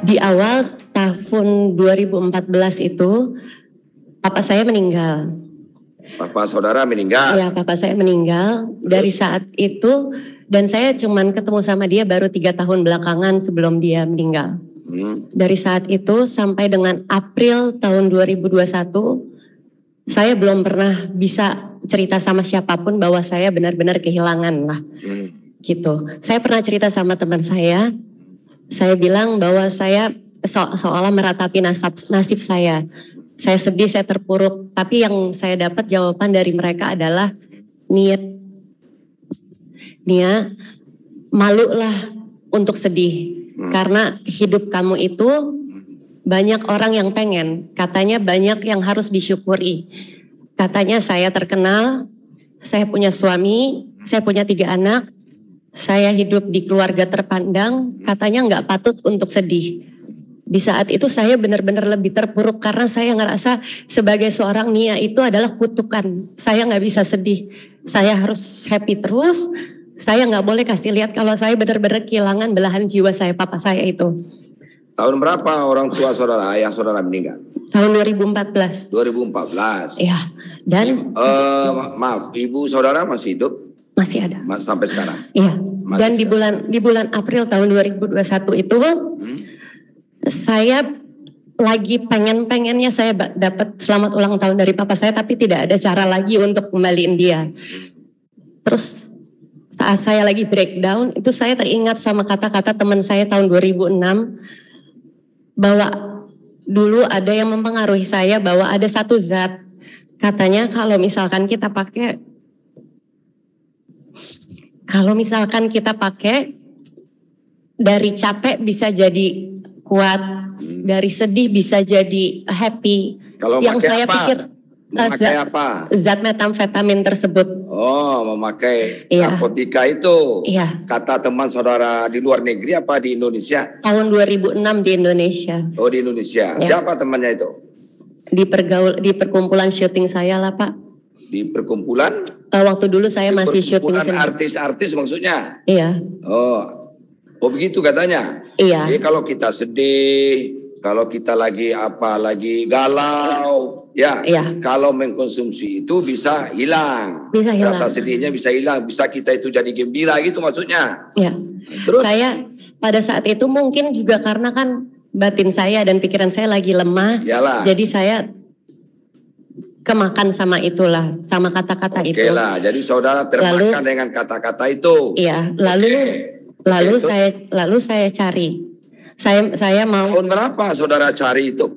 Di awal tahun 2014 itu, papa saya meninggal. Papa saudara meninggal? Iya, papa saya meninggal. Terus? Dari saat itu, dan saya cuman ketemu sama dia baru 3 tahun belakangan sebelum dia meninggal. Dari saat itu sampai dengan April tahun 2021, saya belum pernah bisa cerita sama siapapun bahwa saya benar-benar kehilangan lah. Gitu. Saya pernah cerita sama teman saya bilang bahwa saya seolah meratapi nasib saya. Saya sedih, saya terpuruk. Tapi yang saya dapat jawaban dari mereka adalah, Nia, malulah untuk sedih. Karena hidup kamu itu banyak orang yang pengen. Katanya banyak yang harus disyukuri. Katanya saya terkenal, saya punya suami, saya punya 3 anak. Saya hidup di keluarga terpandang, katanya nggak patut untuk sedih. Di saat itu saya benar-benar lebih terpuruk karena saya ngerasa sebagai seorang Nia itu adalah kutukan. Saya nggak bisa sedih, saya harus happy terus. Saya nggak boleh kasih lihat kalau saya benar-benar kehilangan belahan jiwa saya, papa saya itu. Tahun berapa orang tua saudara, ayah saudara meninggal? Tahun 2014. 2014. Iya. Dan maaf, ibu saudara masih hidup? Masih ada. Sampai sekarang? Iya. Masih Dan sekarang. di bulan April tahun 2021 itu saya lagi pengennya saya dapat selamat ulang tahun dari papa saya, tapi tidak ada cara lagi untuk kembaliin dia. Terus saat saya lagi breakdown itu saya teringat sama kata-kata teman saya tahun 2006 bahwa dulu ada yang mempengaruhi saya bahwa ada satu zat, katanya kalau misalkan kita pakai dari capek bisa jadi kuat, dari sedih bisa jadi happy. Kalau yang saya apa? pikir zat metamfetamin tersebut. Oh, memakai narkotika itu. Iya. Kata teman saudara di luar negeri apa di Indonesia? Tahun 2006 di Indonesia. Oh, di Indonesia. Ya. Siapa temannya itu? Di perkumpulan syuting saya lah, Pak. Di perkumpulan? Waktu dulu saya masih syuting sendiri. Artis-artis maksudnya? Iya. Oh begitu katanya? Iya. Jadi kalau kita sedih, kalau kita lagi galau, iya. Kalau mengkonsumsi itu bisa hilang. Bisa hilang. Rasa sedihnya bisa hilang, bisa kita itu jadi gembira gitu maksudnya. Iya. Terus? Saya pada saat itu mungkin juga karena kan batin saya dan pikiran saya lagi lemah. Yalah. Jadi saya kemakan sama itulah, sama kata-kata itu. Oke lah, jadi saudara termakan dengan kata-kata itu. Iya, lalu saya cari. Saya mau. Tahun berapa saudara cari itu?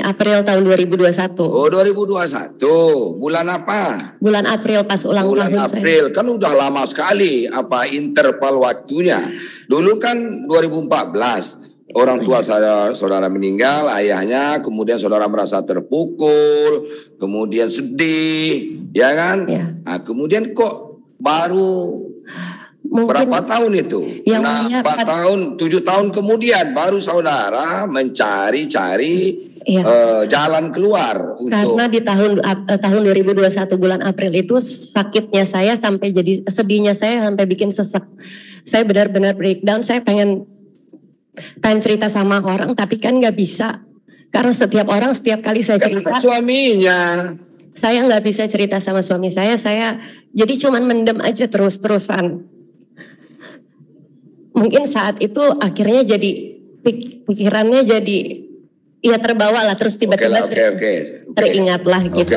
April tahun 2021. Oh, 2021. Bulan apa? Bulan April pas ulang tahun saya. Bulan April, kan udah lama sekali interval waktunya. Dulu kan 2014. Orang tua saudara meninggal, ayahnya, kemudian saudara merasa terpukul, kemudian sedih, ya kan? Ya. Nah, kemudian kok baru berapa tahun itu? 7 tahun kemudian baru saudara mencari-cari jalan keluar. Karena di tahun 2021 bulan April itu sakitnya saya sampai jadi sedihnya saya sampai bikin sesek. Saya benar-benar breakdown, saya pengen cerita sama orang tapi kan nggak bisa karena setiap kali saya cerita suaminya, saya nggak bisa cerita sama suami saya jadi cuman mendem aja terus-terusan. Mungkin saat itu akhirnya jadi pikirannya jadi terbawa lah terus tiba-tiba teringat lah gitu.